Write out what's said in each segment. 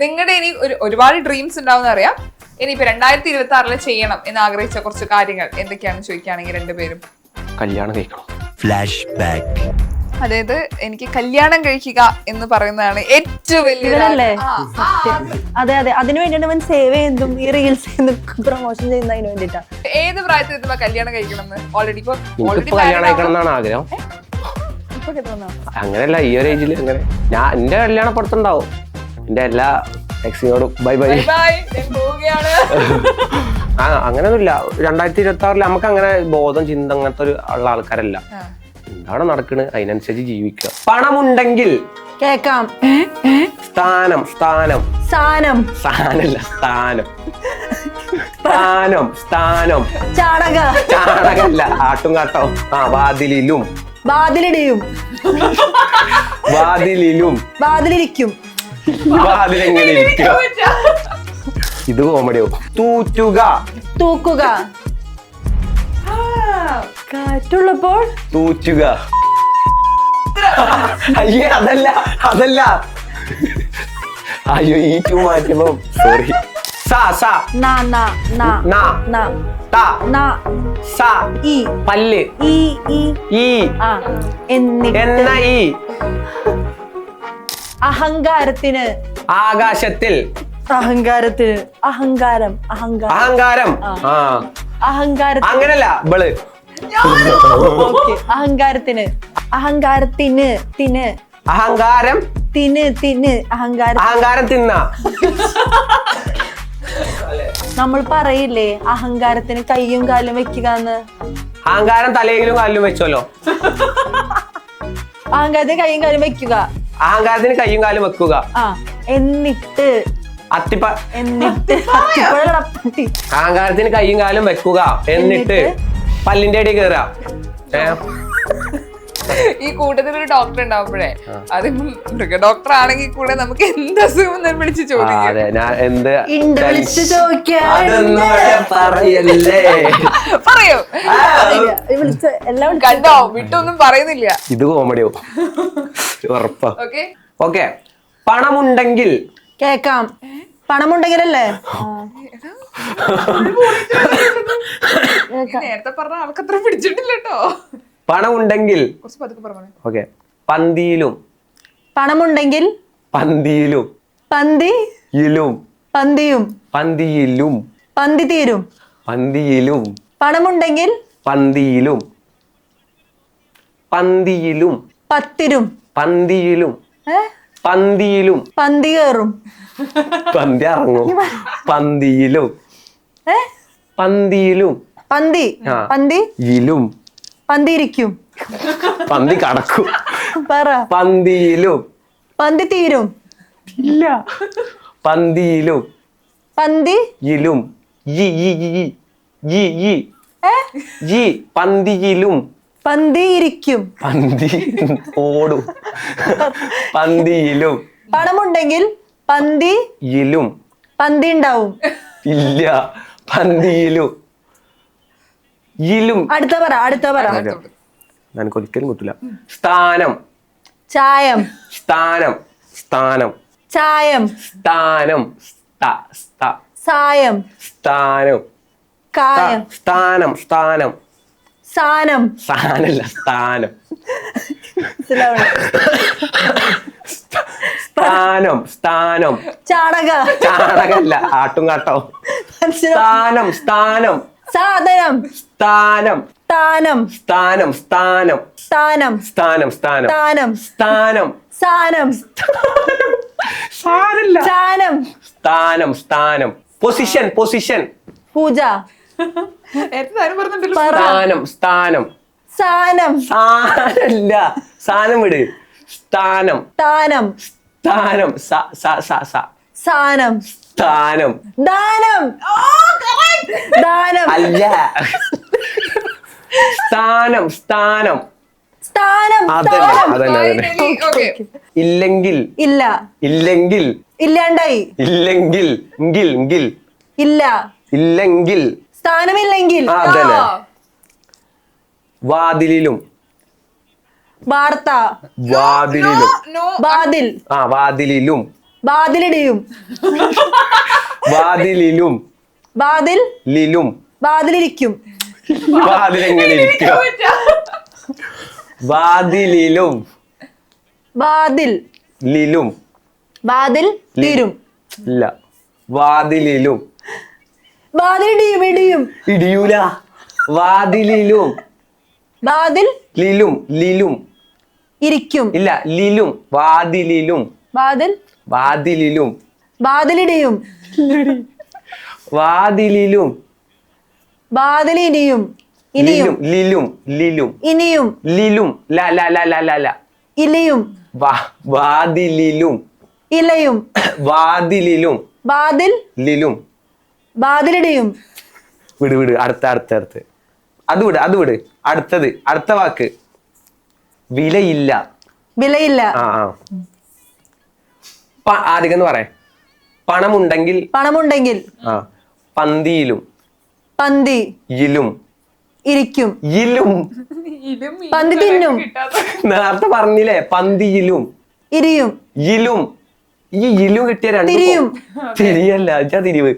നിങ്ങളുടെ ഇനി ഒരുപാട് ഡ്രീംസ് ഉണ്ടാവും അറിയാം. ഇനിയിപ്പോ 2026 ചെയ്യണം എന്ന് ആഗ്രഹിച്ച കുറച്ച് കാര്യങ്ങൾ എന്തൊക്കെയാണെന്ന് ചോദിക്കുകയാണെങ്കിൽ രണ്ടുപേരും. കല്യാണം കഴിക്കണം. Flash back. അതായത് എനിക്ക് കല്യാണം കഴിക്കുക എന്ന് പറയുന്നതാണ് ഏറ്റവും വലിയ. അതെ അതെ, അതിനു വേണ്ടിയാണ് അവൻ സേവ് ചെയ്യുന്നതും ഈ റീൽസ് പ്രൊമോഷൻ ചെയ്യുന്നതിന് വേണ്ടിട്ടാ. ഏത് പ്രായത്തിൽ എത്തുമ്പോ കല്യാണം കഴിക്കണം എന്ന് ഓൾറെഡി കല്യാണം കഴിക്കണം എന്നാണ് ആഗ്രഹം. അങ്ങനെയല്ല, ഈ ഒരു ഏജിൽ അങ്ങനെ എന്റെ കല്യാണം പുറത്തുണ്ടാവും. എന്റെ എല്ലാ എക്സിനോടും ബൈ ബൈ അങ്ങനെയൊന്നുമില്ല. 2026 നമുക്ക് അങ്ങനെ ബോധം ചിന്ത അങ്ങനത്തെ ഉള്ള ആൾക്കാരല്ല. എന്താണ് നടക്കണ് അതിനനുസരിച്ച് ജീവിക്കുക. പണമുണ്ടെങ്കിൽ കേക്കാം. സ്ഥാനം സ്ഥാനം സ്ഥാനം സ്ഥാനല്ല സ്ഥാനം സ്ഥാനം സ്ഥാനം ചാണകല്ല ആട്ടും കാട്ടോ. വാതിലിലും വാതിലിടിയും വാതിലിലും വാതിലിരിക്കും വാതിലെങ്ങനെ ഇരിക്കുക. ഇത് കോമഡിയോ. തൂറ്റുക തൂക്കുക കാറ്റുള്ളപ്പോൾ തൂറ്റുക. അയ്യേ അതല്ല അതല്ല. അയ്യോ ഈ ടൂ മാറ്റുമ്പോ സോറി. പല്ല് എന്ന ഈ. അഹങ്കാരത്തിന് ആകാശത്തിൽ അഹങ്കാരത്തിന് അഹങ്കാരം അഹങ്കാരം അഹങ്കാരം അഹങ്കാരം അങ്ങനല്ല ബള്. അഹങ്കാരത്തിന് അഹങ്കാരത്തിന് തിന് അഹങ്കാരം തിന് തിന് അഹങ്കാരം അഹങ്കാരം തിന്ന. നമ്മൾ പറയില്ലേ അഹങ്കാരത്തിന് കയ്യും കാലും വെക്കുക എന്ന്. അഹങ്കാരം തലയിലും കാലിലും വെച്ചോലോ. അഹങ്കാരത്തിന് കയ്യും കാലും വെക്കുക. അഹങ്കാരത്തിന് കയ്യും കാലും വെക്കുക. എന്നിട്ട് അത്തിപ്പ എന്നിട്ട് അഹങ്കാരത്തിന് കയ്യും കാലും വെക്കുക. എന്നിട്ട് പല്ലിന്റെ അടി കേറുക. ഈ കൂട്ടത്തിൽ ഒരു ഡോക്ടർ ഉണ്ടാവുമ്പോഴേ അത് മൃഗ ഡോക്ടർ ആണെങ്കിൽ കൂടെ നമുക്ക് എന്ത് അസുഖം വിളിച്ച് ചോദിക്കാം. പറയൂ. കണ്ടോ വിട്ടൊന്നും പറയുന്നില്ല. ഇത് കോമഡിയോ ഉറപ്പാ. ഓക്കെ. പണമുണ്ടെങ്കിൽ കേക്കാം. പണമുണ്ടെങ്കിലല്ലേ നേരത്തെ പറഞ്ഞ ആൾക്കത്ര പിടിച്ചിട്ടില്ല കേട്ടോ. പണമുണ്ടെങ്കിൽ ഓക്കെ. പന്തിയിലും പണമുണ്ടെങ്കിൽ പന്തിയിലും പന്തിയിലും പന്തിയും പന്തിയിലും പന്തി തീരും പന്തിയിലും. പണമുണ്ടെങ്കിൽ പന്തിയിലും പന്തിയിലും പത്തിരും പന്തിയിലും പന്തിയിലും പന്തി കയറും പന്തി ഇറങ്ങും. പന്തിയിലും പന്തിയിലും പന്തി പന്തിയിലും പന്തിയിരിക്കും പന്തി കടക്കും. പറ. പന്തിയിലും പന്തി തീരും. ഇല്ല. പന്തിയിലും പന്തിയിലും പന്തിയിലും പന്തിയിരിക്കും. പന്തി ഓടും. പന്തിയിലും. പണമുണ്ടെങ്കിൽ പന്തിയിലും പന്തി ഉണ്ടാവും. ഇല്ല. പന്തിയിലും അടുത്ത പറ. എനിക്ക് ഒരിക്കലും കിട്ടില്ല. സ്ഥാനം ചായം സ്ഥാനം സ്ഥാനം ചായം സ്ഥാനം സായം സ്ഥാനം കായം സ്ഥാനം സ്ഥാനം സാനം സ്ഥാനല്ല സ്ഥാനം സ്ഥാനം സ്ഥാനം ചാണകല്ല ആട്ടും കാട്ടോ. സ്ഥാനം സ്ഥാനം സാധനം സ്ഥാനം സ്ഥാനം സ്ഥാനം സ്ഥാനം സ്ഥാനം സ്ഥാനം സ്ഥാനം സ്ഥാനം സ്ഥാനം സാനല്ല സ്ഥാനം സ്ഥാനം സ്ഥാനം പൊസിഷൻ പൊസിഷൻ പൂജ സ്ഥാനം സ്ഥാനം സാനം സാനല്ല സാനം വിട്. സ്ഥാനം സ്ഥാനം സ്ഥാനം സാനം സ്ഥാനം ദാനം ദാനം അല്ല. സ്ഥാനം സ്ഥാനം സ്ഥാനം അതന്നെ. ഇല്ലെങ്കിൽ ഇല്ല ഇല്ലെങ്കിൽ ഇല്ലാണ്ടായി ഇല്ലെങ്കിൽ ഇല്ല ഇല്ലെങ്കിൽ സ്ഥാനമില്ലെങ്കിൽ അതന്നെ. വാതിലിലും വാർത്ത വാതിലിലും വാതിൽ വാതിലിലും ബാതിലിടിയും. വാതിലിലും. ബാതിൽ ലിലും. ബാതിലിരിക്കും. വാതിലെങ്ങനെ ഇരിക്കുക? വാതിലിലും. ബാതിൽ ലിലും. ബാതിൽ തീരും. ഇല്ല, വാതിലിലും. ബാതിലിടിയും ഇടിയും. ഇടിയൂല. വാതിലിലും. ബാതിൽ ലിലും. ലിലും. ഇരിക്കും. ഇല്ല, ലിലും. വാതിലിലും. ബാതിൽ വാതിലിലും. ബാതിലിടിയും. വാതിലിലും. ബാതിലിടിയും. ഇനിയും. ലിലും. ലിലും. ഇനിയും. ലിലും. ല ല ല ല ല ല. ഇലയും. വാതിലിലും. ഇലയും. വാതിലിലും. ബാതിൽ ലിലും. ബാതിലിടിയും. വിട് വിട്. അടുത്ത അത് വിട്. അടുത്തത്, അടുത്ത വാക്ക്. വിലയില്ല. വിലയില്ല. ആ ആദ്യം പറയാം. പണമുണ്ടെങ്കിൽ. പണമുണ്ടെങ്കിൽ. ആ പന്തിയിലും. പന്തി ഇലും. ഇരിക്കും. ഇലും. പന്തി തിന്നും. നേരത്തെ പറഞ്ഞില്ലേ, പന്തിയിലും. ഇരിയും. ഇലും. ഈ ഇലും കിട്ടിയ രണ്ട്. തിരിയും. തിരിയല്ല, തിരിവ്.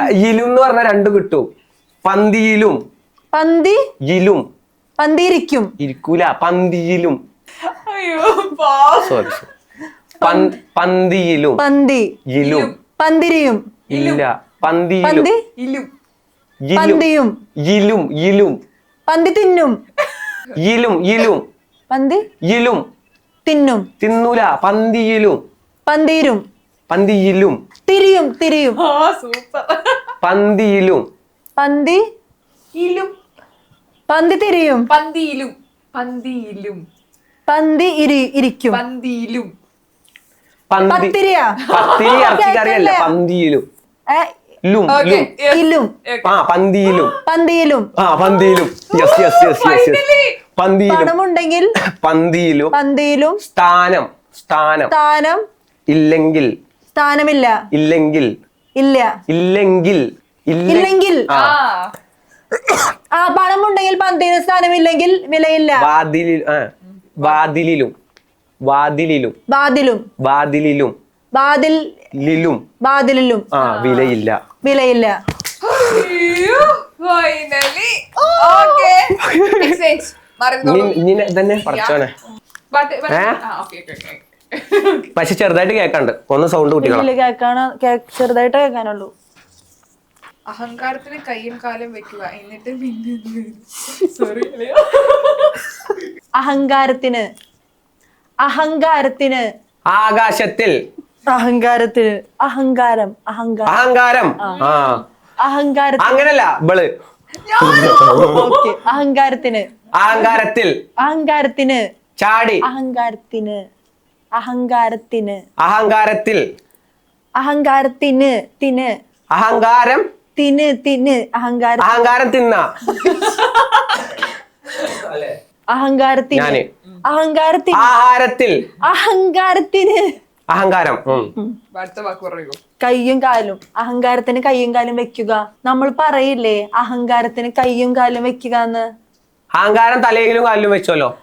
ഇലും എന്ന് പറഞ്ഞാൽ രണ്ടു കിട്ടും. പന്തിയിലും. പന്തി ഇലും. പന്തിയിരിക്കും. ഇരിക്കൂല, പന്തിയിലും. സോറി. പന്തിയിലും. പന്തി ഇലും. പന്തിരിയും. ഇല്ല, പന്തിയിലും. പന്തി പന്തിയും. ഇലും. ഇലും. പന്തി തിന്നും. ഇലും. ഇലും. പന്തി ഇലും. തിന്നും. തിന്നൂല, പന്തിയിലും. പന്തിരും. പന്തിയിലും. തിരിയും. തിരിയും. പന്തിയിലും. പന്തി പന്തി തിരിയും. പന്തിയിലും. പന്തി ഇരിക്കും. പന്തിയിലും. പത്തിരിയാ. പത്തിരി ഇറച്ചിക്കറിയല്ല, പന്തിയിലും. ലും. ലും. ഇലും. പന്തിയിലും. പന്തിയിലും. പന്തിയിലും. Yes yes yes yes yes. പന്തിയിലും. പണമുണ്ടെങ്കിൽ. പന്തിയിലും. പന്തിയിലും. സ്ഥാനം. സ്ഥാനം. ഇല്ലെങ്കിൽ. സ്ഥാനമില്ല. ഇല്ലെങ്കിൽ. ഇല്ല. ഇല്ലെങ്കിൽ. ഇല്ലെങ്കിൽ. പണമുണ്ടെങ്കിൽ പന്തിയിലും സ്ഥാനമില്ലെങ്കിൽ വിലയില്ല. വാതിലിലും. വാതിലിലും. ബാതിലും. വാതിലിലും. ബാതിലിലും. ബാതിലിലും. വിലയില്ല. വിലയില്ല. തന്നെ പഠിച്ചോനെ. പക്ഷെ ചെറുതായിട്ട് കേക്കാണ്ട്, ഒന്ന് സൗണ്ട് കൂട്ടിക്കണം. ചെറുതായിട്ട് കേൾക്കാനുള്ളൂ. അഹങ്കാരത്തിന് കയ്യും കാലും വെക്കുക, എന്നിട്ട് അഹങ്കാരത്തിന്. ആകാശത്തിൽ. അഹങ്കാരത്തിന്. അഹങ്കാരം. അങ്ങനല്ല ബള്. അഹങ്കാരത്തിന്. അഹങ്കാരത്തിന്. ചാടി. അഹങ്കാരത്തിൽ. അഹങ്കാരം. അഹങ്കാരം തിന്ന. അഹങ്കാരത്തിന്. അഹങ്കാരം. കയ്യും കാലും. അഹങ്കാരത്തിന് കയ്യും കാലും വെക്കുക. നമ്മൾ പറയില്ലേ അഹങ്കാരത്തിന് കയ്യും കാലും വെക്കുക എന്ന്. അഹങ്കാരം തലയിലും കാലിലും വെച്ചോല്ലോ.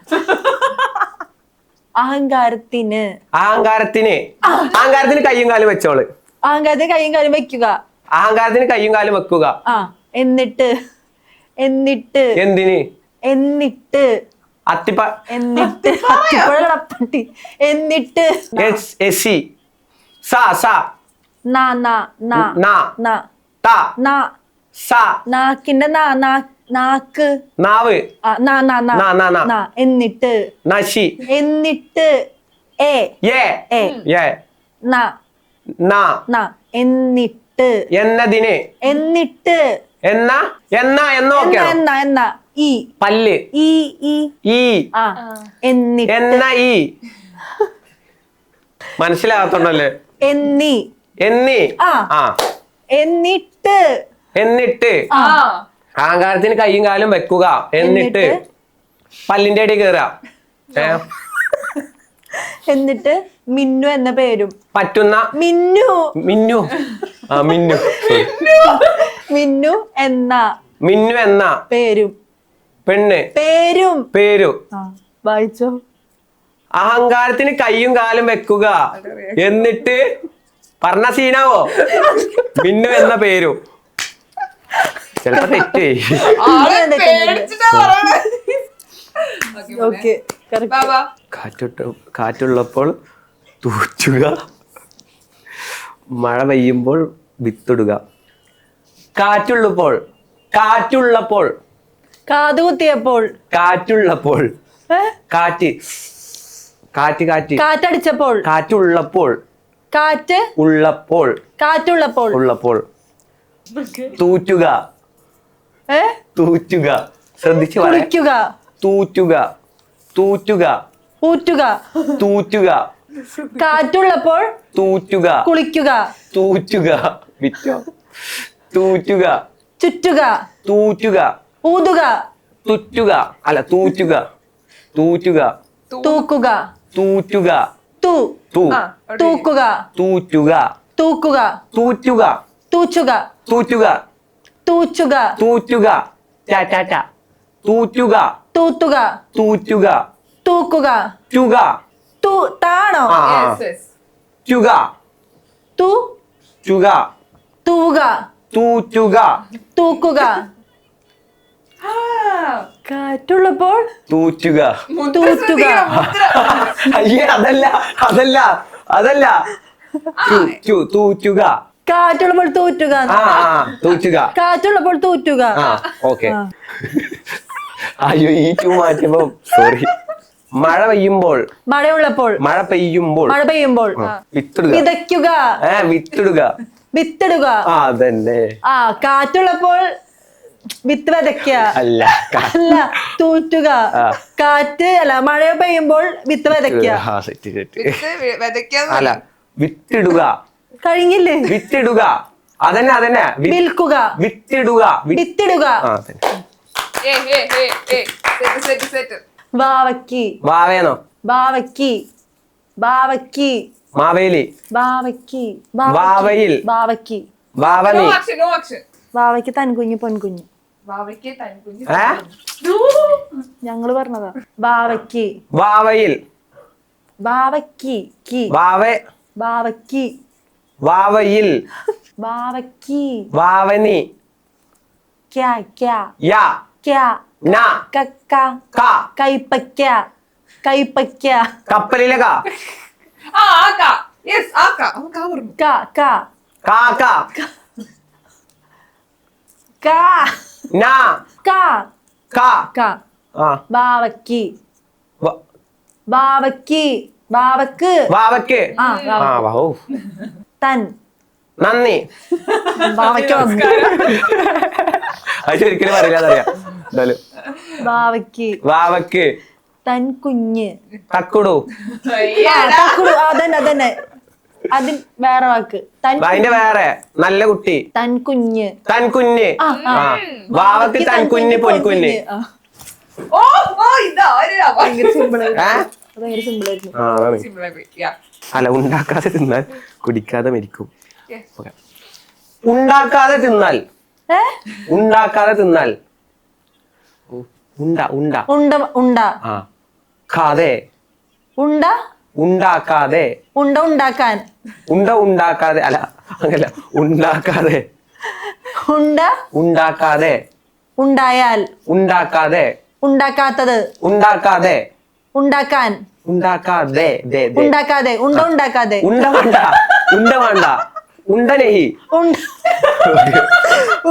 അഹങ്കാരത്തിന് കയ്യും കാലും വെച്ചോള്. അഹങ്കാരത്തിന് കയ്യും കാലും വെക്കുക. അഹങ്കാരത്തിന് കയ്യും കാലും വെക്കുക. എന്നിട്ട്. എന്തിന്? എന്നിട്ട്. നാക്കിന്റെ നാക്ക്. നാവ്. എന്നിട്ട്. നശി. എന്നിട്ട്. എന്നിട്ട്. എന്നതിന്. എന്നിട്ട്. പല്ല്. എന്നിട്ട്. മനസ്സിലാകത്തോണ്ടല്ലേ. എന്നിട്ട്. അഹങ്കാരത്തിന് കയ്യും കാലും വെക്കുക, എന്നിട്ട് പല്ലിന്റെ അടി കേറുക. എന്നിട്ട് മിന്നു എന്ന പേരും. പറ്റുന്ന. മിന്നു. മിന്നു എന്ന പേരും. പെണ്ണ്. പേരു. വായിച്ചോ. അഹങ്കാരത്തിന് കയ്യും കാലും വെക്കുക, എന്നിട്ട് പറഞ്ഞ സീനാവോ? മിന്നു എന്ന പേരു ചിലപ്പോ തെറ്റേ. ആളെ പേടിച്ചിട്ടാ പറയണേ. Okay, മോനെ. ഓക്കെ ബാബാ. കാറ്റുള്ളപ്പോൾ തൂച്ചുക, മഴ പെയ്യുമ്പോൾ വിത്തിടുക. കാറ്റുള്ളപ്പോൾ കാറ്റുള്ളപ്പോൾ കാതുകുത്തിയപ്പോൾ കാറ്റുള്ളപ്പോൾ കാറ്റ് കാറ്റ് കാറ്റ് കാറ്റടിച്ചപ്പോൾ കാറ്റുള്ളപ്പോൾ കാറ്റ് ഉള്ളപ്പോൾ കാറ്റുള്ളപ്പോൾ ഉള്ളപ്പോൾ തൂറ്റുക തൂറ്റുക. ശ്രദ്ധിച്ചു പറയാം. കുളിക്കുക തൂറ്റുക തൂറ്റുക ഊറ്റുക തൂറ്റുക കാറ്റുള്ളപ്പോൾ തൂറ്റുക കുളിക്കുക തൂറ്റുക. വിറ്റോ? തൂറ്റുക ചുറ്റുക തൂറ്റുക ഊതുക തുറ്റുക അല്ല തൂറ്റുക തൂറ്റുക തൂക്കുക തൂറ്റുക തൂ തൂ ആ, അവിടെ തൂക്കുക തൂറ്റുക തൂക്കുക തൂറ്റുക തൂച്ചുക തൂറ്റുക തൂച്ചുക തൂറ്റുക ടാ ടാ ടാ. തൂറ്റുക തൂത്തുക തൂറ്റുക തൂക്കുക റ്റുക താണോ ആ ആ. Yes, yes. റ്റുക തൂ റ്റുക തൂവുക തൂറ്റുക തൂക്കുക ആ, കാറ്റുള്ളപ്പോൾ തൂറ്റുക. മുദ്ര തൂറ്റുക. ശ്രദ്ധിക്കണം, മുദ്ര. അയ്യേ അതല്ല അതല്ല അതല്ല തൂറ്റുക. കാറ്റുള്ളപ്പോൾ തൂറ്റുക ആ ആ തൂറ്റുക. കാറ്റുള്ളപ്പോൾ തൂറ്റുക ആ ഓക്കെ. അയ്യോ ഈ ടു മാറ്റുമ്പോ സോറി. മഴ പെയ്യുമ്പോൾ മഴയുള്ളപ്പോൾ മഴ പെയ്യുമ്പോൾ മഴ പെയ്യുമ്പോൾ വിത്തിടുക. വിതയ്ക്കുക വിത്തിടുക. വിത്തിടുക ആ അതന്നെ. ആ കാറ്റുള്ളപ്പോൾ വിത്ത് വിതയ്ക്കുക അല്ല അല്ല തൂറ്റുക ആ. കാറ്റ് അല്ല മഴ പെയ്യുമ്പോൾ വിത്ത് വിതയ്ക്കുക ആ, സെറ്റ് സെറ്റ്. വിത്ത് വിതയ്ക്കാന്ന് അല്ല വിത്തിടുക കഴിഞ്ഞില്ലേ വിത്തിടുക. അതന്നെ അതന്നെ വിൽക്കുക വിത്തിടുക. വിത്തിടുക ആ അതന്നെ. Set set. ബാവക്കി വാവേന്നോ? ബാവക്കി ബാവക്കി മാവേലി ബാവക്കി വാവയിൽ ബാവക്കി വാവനി No action, no action. ബാവയ്ക്ക് തൻകുഞ്ഞ് പൊൻകുഞ്ഞ് വാവയ്ക്ക് തൻകുഞ്ഞ് ഏ? ഞങ്ങള് പറഞ്ഞതാ ബാവക്കി വാവയിൽ ബാവക്കി കി വാവേ ബാവക്കി വാവയിൽ ബാവക്കി വാവനി ക്യാ ക്യാ യാ ക്യാ ന കക്ക ക കൈപ്പക്ക കൈപ്പക്ക കപ്പലിലെ ക ആ ആക്ക. Yes, ആക്ക. അവൻ കാ പറഞ്ഞു. ക ക കാക്ക ക ന ക ക ക ആ ബാവക്കി വ- ബാവക്കി ബാവക്ക് വാവയ്ക്ക് ആ ആ വാവൂ തൻ നന്ദി. ബാവയ്ക്ക് വന്നു അത് ശരിക്കും അറിയില്ലാതറിയാം. എന്തായാലും ബാവയ്ക്ക് വാവയ്ക്ക് തൻ കുഞ്ഞ് തക്കുടു. അയ്യടാ. അതന്നെ അതന്നെ അതിൽ വേറെ വാക്ക് തൻ അതിന്റെ വേറെ നല്ല കുട്ടി തൻ കുഞ്ഞ് തൻ കുഞ്ഞ്. ആ, ആ. ആ വാവയ്ക്ക് തൻ കുഞ്ഞ് പൊൻകുഞ്ഞ്. ആ, ഓ ഓ ഇതാ ഒരു ഭയങ്കര സിമ്പിൾ ഏ ഭയങ്കര സിമ്പിൾ ആയിരുന്നു ആ അതാണ്. സിമ്പിൾ ആയി. Yeah. അല്ല ഉണ്ടാക്കാതെ തിന്നാൽ കുടിക്കാതെ മരിക്കും. Yes. Okay. ഉണ്ടാക്കാതെ തിന്നാൽ ഏ ഉണ്ടാക്കാതെ തിന്നാൽ ഉണ്ട ഉണ്ട ഉണ്ട ഉണ്ട ആ കാതെ ഉണ്ട ഉണ്ടാക്കാതെ ഉണ്ട ഉണ്ടാക്കാൻ ഉണ്ട ഉണ്ടാക്കാതെ അല്ല അങ്ങല്ല ഉണ്ടാക്കാതെ ഉണ്ട ഉണ്ടാക്കാതെ ഉണ്ടായാൽ ഉണ്ടാക്കാതെ ഉണ്ടാക്കാത്തത് ഉണ്ടാക്കാതെ ഉണ്ടാക്കാൻ ഉണ്ടാക്കാതെ ദേ ദേ ഉണ്ടാക്കാതെ ഉണ്ട ഉണ്ടാക്കാതെ ഉണ്ട വേണ്ട ഉണ്ട വേണ്ട ഉണ്ട നെഹി ഉണ്ട-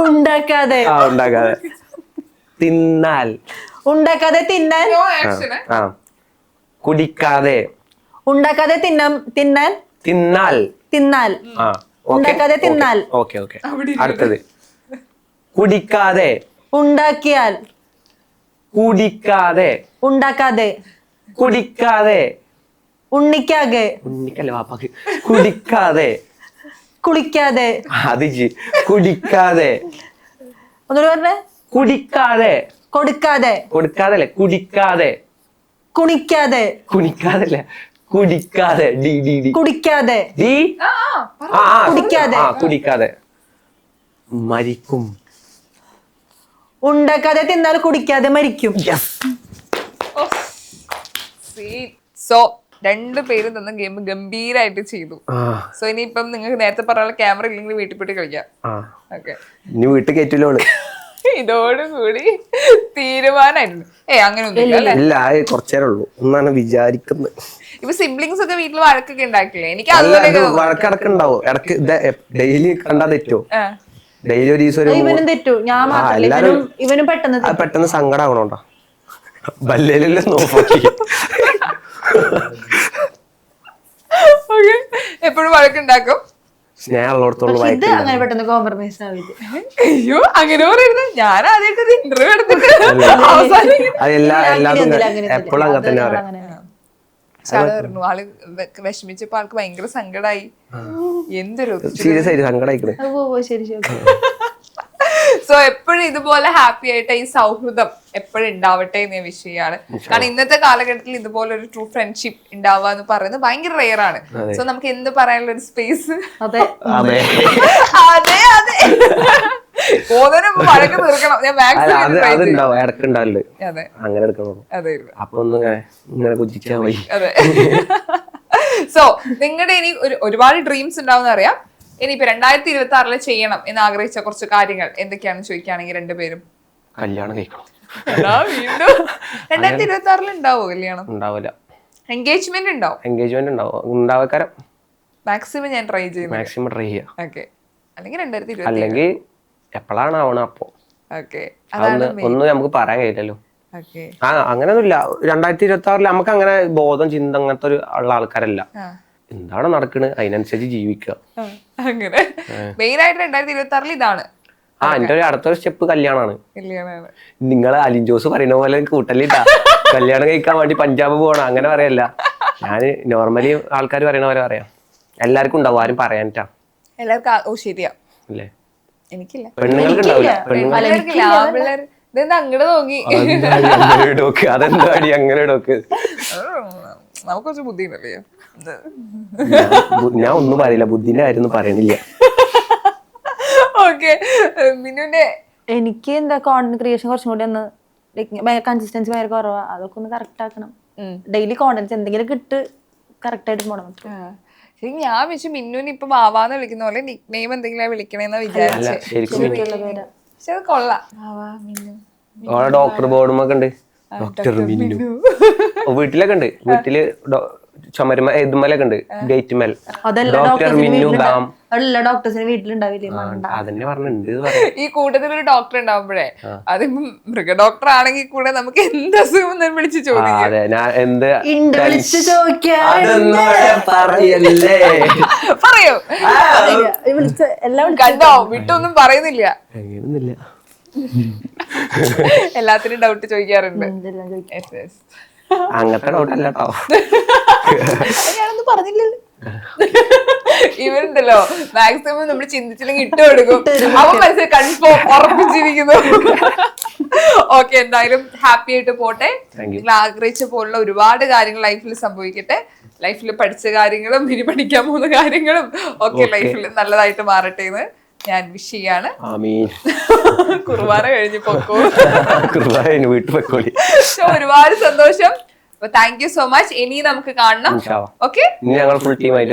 ഉണ്ടാക്കാതെ ആ ഉണ്ടാക്കാതെ തിന്നാൽ ഉണ്ടാക്കാതെ തിന്നാൻ No ആ, action. ആ കുടിക്കാതെ ഉണ്ടാക്കാതെ തിന്നാൻ തിന്നാൽ തിന്നാൽ ആ ഉണ്ടാക്കാതെ തിന്നാൽ. ഓക്കെ ഓക്കെ അടുത്തത് കുടിക്കാതെ ഉണ്ടാക്കിയാൽ കുടിക്കാതെ ഉണ്ടാക്കാതെ കുടിക്കാതെ ഉണ്ണിക്കാകെ ഉണ്ണിക്കല്ല വാപ്പാക്ക് കുടിക്കാതെ കുളിക്കാതെ അത് കുടിക്കാതെ ഒന്നുകൂടി പറഞ്ഞേ കുടിക്കാതെ കൊടുക്കാതെ കൊടുക്കാതെ അല്ലേ കുടിക്കാതെ കുണിക്കാതെ കുടിക്കാതെ അല്ലേ കുടിക്കാതെ ഡി ഡി ഡി കുടിക്കാതെ ഡി ആ ആ ആ കുടിക്കാതെ. ആ കുടിക്കാതെ മരിക്കും. ഉണ്ടാക്കാതെ തിന്നാൽ കുടിക്കാതെ മരിക്കും. Yes Oh, sweet. So, രണ്ടു പേരും തന്ന ഗെയിം ഗംഭീരായിട്ട് ചെയ്തു. സോ ഇനിയിപ്പം നിങ്ങൾക്ക് നേരത്തെ പറയാനുള്ള ക്യാമറ ഇല്ലെങ്കിൽ വീട്ടിൽ പോയിട്ട് കളിക്കാം. ഓക്കെ, ഇനി വീട്ടിൽ കയറ്റില്ലോള്. ഇതോടുകൂടി തീരുമാനമായിരുന്നു. അങ്ങനെയൊന്നും ഇല്ല, കുറച്ചേരേ ഉള്ളൂ എന്നാണ് വിചാരിക്കുന്നത്. ഇപ്പൊ സിബ്ലിങ്സ് ഒക്കെ വീട്ടിൽ വഴക്കൊക്കെ ഉണ്ടാക്കില്ലേ? എനിക്ക് അതുപോലെ വഴക്കിടക്കുണ്ടാവും ഇടക്ക്. ഡെയിലി കണ്ടാ തെറ്റോ? ഡെയിലി ഒരു ദിവസം ഇവനും തെറ്റു, ഞാൻ മാത്രമല്ല ഇവനും പെട്ടെന്ന് സങ്കടമാവണോണ്ടാ. ബല്ലേലല്ലേ നോക്കി എപ്പോഴും വഴക്കുണ്ടാക്കും. സ്നേഹമുള്ളടത്തോളം ഇത് അങ്ങനെ പെട്ടെന്ന് കോംപ്രമൈസ് ആവില്ല. അയ്യോ, അങ്ങനെ പറയുന്നത് ഞാൻ ആദ്യമായിട്ട് ഇന്റർവ്യൂ എടുത്തിട്ട് എപ്പോഴും അങ്ങനെ തന്നെ പറയാം. പറഞ്ഞു ആള് വിഷമിച്ചപ്പോ ആൾക്ക് ഭയങ്കര സങ്കടായി. എന്തൊരു സീരിയസ് ആയിട്ട് സങ്കടായിക്കണേ. ശരി ശരി. സോ എപ്പോഴും ഇതുപോലെ ഹാപ്പി ആയിട്ട് ഈ സൗഹൃദം എപ്പോഴും ഉണ്ടാവട്ടെ എന്ന വിഷയമാണ്. കാരണം ഇന്നത്തെ കാലഘട്ടത്തിൽ ഇതുപോലെ ഒരു ട്രൂ ഫ്രണ്ട്ഷിപ്പ് ഉണ്ടാവുക എന്ന് പറയുന്നത് ഭയങ്കര റെയർ ആണ്. സോ നമുക്ക് എന്ത് പറയാനുള്ള ഒരു സ്പേസ്. അതെ അതെ അതെ വഴക്ക് തീർക്കണം. ഞാൻ അതെ. സോ നിങ്ങളുടെ ഇനി ഒരുപാട് ഡ്രീംസ് ഉണ്ടാവും അറിയാം. ഇനിയിപ്പോ 2026 ചെയ്യണം എന്ന് ആഗ്രഹിച്ച കുറച്ച് കാര്യങ്ങൾ എന്തൊക്കെയാണെന്ന് ചോദിക്കുകയാണെങ്കിൽ രണ്ടുപേരും കല്യാണം കഴിക്കണം. വീണ്ടും 2026 ഉണ്ടാവോ കല്യാണം? ഉണ്ടാവില്ല. എൻഗേജ്മെന്റ് ഉണ്ടാവും. എൻഗേജ്മെന്റ് ഉണ്ടാവും. മാക്സിമം ഞാൻ ട്രൈ ചെയ്യും. മാക്സിമം ട്രൈ ചെയ്യാം. ഓക്കെ, അല്ലെങ്കിൽ 2020 അല്ലെങ്കിൽ എപ്പോഴാണ് ആവണം അപ്പൊ. ഓക്കെ, ഒന്നും നമുക്ക് പറയാൻ കഴിയില്ലല്ലോ. അങ്ങനെയൊന്നുമില്ല. 2026 നമുക്ക് അങ്ങനെ ബോധം ചിന്ത അങ്ങനത്തെ ഒരു ഉള്ള ആൾക്കാരല്ല. എന്താണ് നടക്കണ് അതിനനുസരിച്ച് ജീവിക്കുക. അങ്ങനെ മെയിൻ ആയിട്ട് 2026 ഇതാണ്. എന്റെ ഒരു അടുത്തൊരു സ്റ്റെപ്പ് കല്യാണാണ്. നിങ്ങള് അലിൻ ജോസ് പറയുന്ന പോലെ കൂട്ടല്ലിട്ടാ കല്യാണം കഴിക്കാൻ വേണ്ടി പഞ്ചാബ് പോകണം അങ്ങനെ പറയല്ല. ഞാന് നോർമലി ആൾക്കാർ പറയുന്ന പോലെ പറയാം. എല്ലാവർക്കും ഉണ്ടാവും, ആരും പറയാനിട്ടാ. എല്ലാവർക്കും ശരിയാ അല്ലേ? എനിക്കില്ല. പെണ്ണുങ്ങൾക്ക് ഉണ്ടാവില്ല. അങ്ങോട്ട് നോക്കി അതെന്താടി അങ്ങനെ ഇടോക്ക്. നമുക്ക് കുറച്ച് ബുദ്ധി ഉണ്ടല്ലേ. ഞാൻ ഒന്നും പറയില്ല, ബുദ്ധിന്റെ കാര്യം പറയണില്ല. എനിക്ക് എന്താ കോണ്ടന്റ് ക്രിയേഷൻ കുറച്ചും കൂടി ഒന്ന് കൺസിസ്റ്റൻസി ഭയങ്കര കുറവാ. അതൊക്കെ ഒന്ന് കറക്റ്റ് ആക്കണം. ഡെയിലി കോണ്ടന്റ് എന്തെങ്കിലും കിട്ട് കറക്റ്റ് ആയിട്ട് പോണം. ഞാൻ വെച്ച് മിന്നുവിന് ഇപ്പൊ വാവാന്ന് വിളിക്കുന്ന പോലെ നിക് നെയിം എന്തെങ്കിലും വിളിക്കണേന്ന് വിചാരിച്ചു. പക്ഷെ അത് കൊള്ളാം. ഡോക്ടർ ബോർഡുമൊക്കെ ഉണ്ട്. ഡോക്ടർ മിന്നു വീട്ടിലൊക്കെ ഉണ്ട്. വീട്ടില് ചുമരുമ ഇതുമലൊക്കെ ഉണ്ട്. ഗേറ്റ് മേൽ ഡോക്ടർ മിന്നു ബാം. ഡോക്ടേഴ്സിന് വീട്ടിലുണ്ടാവില്ലേ? അതന്നെ പറഞ്ഞിട്ടുണ്ട്. ഈ കൂട്ടത്തിൽ ഒരു ഡോക്ടർ ഉണ്ടാവുമ്പോഴേ അതിപ്പോ മൃഗ ഡോക്ടർ ആണെങ്കിൽ കൂടെ നമുക്ക് എന്ത് അസുഖം വിളിച്ച് ചോദിക്കും. പറയൂ. കണ്ടോ, വിട്ടൊന്നും പറയുന്നില്ല. എല്ലാത്തിനും ഡൗട്ട് ചോദിക്കാറുണ്ട്. അങ്ങനത്തെ ഡൗട്ട് അല്ല കേട്ടോ. ഞാനൊന്നും പറഞ്ഞില്ലല്ലോ. ഇവരുണ്ടല്ലോ മാക്സിമം നമ്മൾ ചിന്തിച്ചില്ലെങ്കിൽ ഇട്ട് കൊടുക്കും. അവ മനസ്സിൽ കൺഫേം ഉറപ്പിച്ചിരിക്കുന്നു. ഓക്കെ, എന്തായാലും ഹാപ്പി ആയിട്ട് പോട്ടെ. നിങ്ങൾ ആഗ്രഹിച്ച പോലുള്ള ഒരുപാട് കാര്യങ്ങൾ ലൈഫിൽ സംഭവിക്കട്ടെ. ലൈഫിൽ പഠിച്ച കാര്യങ്ങളും ഇനി പഠിക്കാൻ പോകുന്ന കാര്യങ്ങളും ഒക്കെ ലൈഫിൽ നല്ലതായിട്ട് മാറട്ടെ എന്ന് ഞാൻ വിഷ് ചെയ്യാണ്. കുർബാന കഴിഞ്ഞ് പൊക്കോ. ഒരുപാട് സന്തോഷം. Thank you so much. ഇനി നമുക്ക് കാണണം. ഓക്കെ, ഫുൾ ടീമായിട്ട്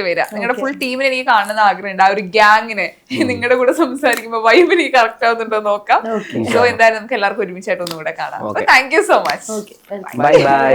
വരാം. നിങ്ങളുടെ ഫുൾ ടീമിനെ എനിക്ക് കാണുന്ന ആഗ്രഹമുണ്ട്. ആ ഒരു ഗ്യാങ്ങിനെ നിങ്ങളുടെ കൂടെ സംസാരിക്കുമ്പോ വൈബ് എനിക്ക് കറക്റ്റ് ആവുന്നുണ്ടോ നോക്കാം. സോ എന്തായാലും നമുക്ക് എല്ലാവർക്കും ഒരുമിച്ചായിട്ട് ഒന്നും കൂടെ കാണാം. Thank you so much. Bye bye.